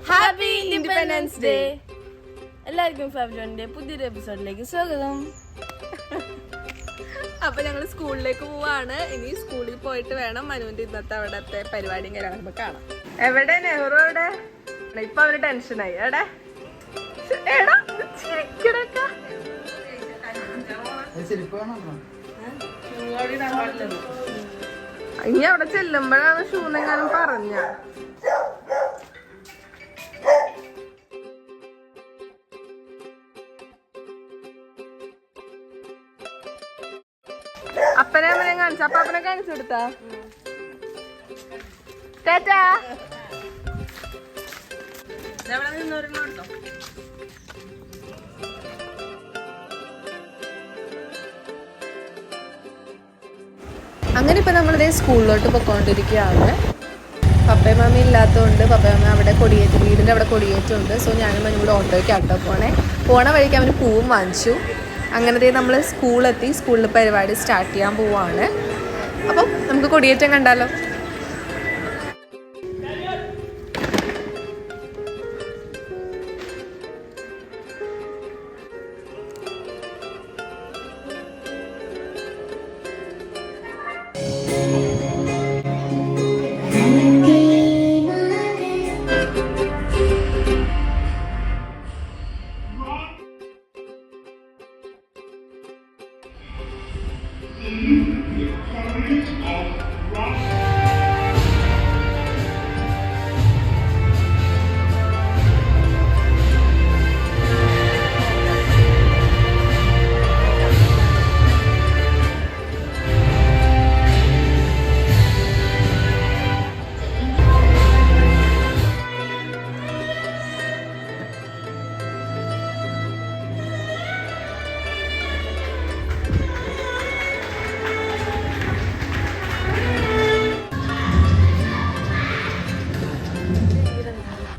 Happy independence day. എല്ലാവർക്കും ഫാബിലോന്റെ പുതിയൊരു എപ്പിസോഡിലേക്ക് സ്വാഗതം. അപ്പൊ ഞങ്ങള് സ്കൂളിലേക്ക് പോവാണ്. ഇനി സ്കൂളിൽ പോയിട്ട് വേണം മനുവിന്റെ ഇന്നത്തെ അവിടത്തെ പരിപാടിയും കാര്യങ്ങളൊക്കെ കാണാം. എവിടെ നെഹ്റു? എവിടെ? ഇപ്പൊ അവന് ടെൻഷനായി. എടാ ചിരിക്കണൊക്കെ. ഇനി അവിടെ ചെല്ലുമ്പോഴാണ് ഷൂന്നെങ്ങാനും പറഞ്ഞ. അപ്പനെ അമ്മനെ കാണിച്ച അപ്പാപ്പനെ കാണിച്ചു കൊടുത്താ ടാറ്റാ. അങ്ങനെ ഇപ്പൊ നമ്മളിതേ സ്കൂളിലോട്ട് പൊക്കോണ്ടിരിക്കുകയാണ്. പപ്പയും മമ്മി ഇല്ലാത്തതുകൊണ്ട് പപ്പയമ്മ അവിടെ കൊടിയേറ്റ്, വീടിൻ്റെ അവിടെ കൊടിയേറ്റുണ്ട്. സോ ഞാനും മനും കൂടെ ഓട്ടോയ്ക്ക് ആട്ടോ പോണ വഴിക്ക് അവന് പൂവും വാങ്ങിച്ചു. അങ്ങനത്തെ നമ്മൾ സ്കൂളെത്തി, സ്കൂളിൽ പരിപാടി സ്റ്റാർട്ട് ചെയ്യാൻ പോവാണ്. അപ്പം നമുക്ക് കൊടിയേറ്റം കണ്ടാലോ.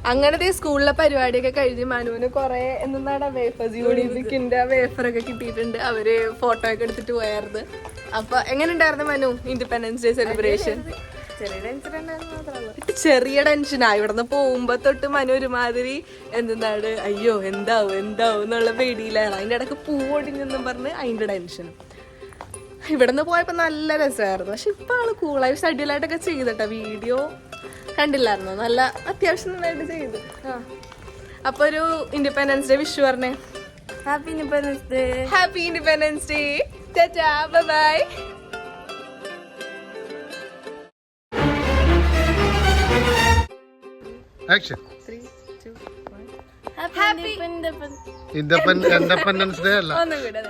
അങ്ങനത്തെ സ്കൂളിലെ പരിപാടിയൊക്കെ കഴിഞ്ഞ് മനുവിന് കുറെ എന്താണ് വേഫേഴ്സ്, യൂണിബിക്കിന്റെ വേഫറൊക്കെ കിട്ടിയിട്ടുണ്ട്. അവര് ഫോട്ടോ ഒക്കെ എടുത്തിട്ട് പോയായിരുന്നു. അപ്പൊ എങ്ങനെ ഉണ്ടായിരുന്നു മനു ഇൻഡിപെൻഡൻസ് ഡേ സെലിബ്രേഷൻ? ചെറിയ ടെൻഷനാ. ഇവിടുന്ന് പോകുമ്പോ തൊട്ട് മനു ഒരുമാതിരി എന്താണ്, അയ്യോ എന്താവും എന്നുള്ള പേടിയിലാണ്. അതിന്റെ ഇടക്ക് പൂവൊടിഞ്ഞെന്നും പറഞ്ഞ് അതിന്റെ ടെൻഷൻ. ഇവിടുന്ന് പോയപ്പോ നല്ല രസമായിരുന്നു. പക്ഷെ ഇപ്പൊ ആള് കൂളായി ഷെഡ്യൂളായിട്ടൊക്കെ ചെയ്തിട്ടോ. വീഡിയോ കണ്ടില്ലായിരുന്നു, നല്ല അത്യാവശ്യം നന്നായിട്ട് ചെയ്തു. അപ്പൊ ഒരു ഇൻഡിപെൻഡൻസ് ഡേ വിഷു പറഞ്ഞേ. Happy independence day. Happy independence day. Tata, bye bye. Action. 3, 2, 1. Happy independence day അല്ല. ഒന്നും കൂടെ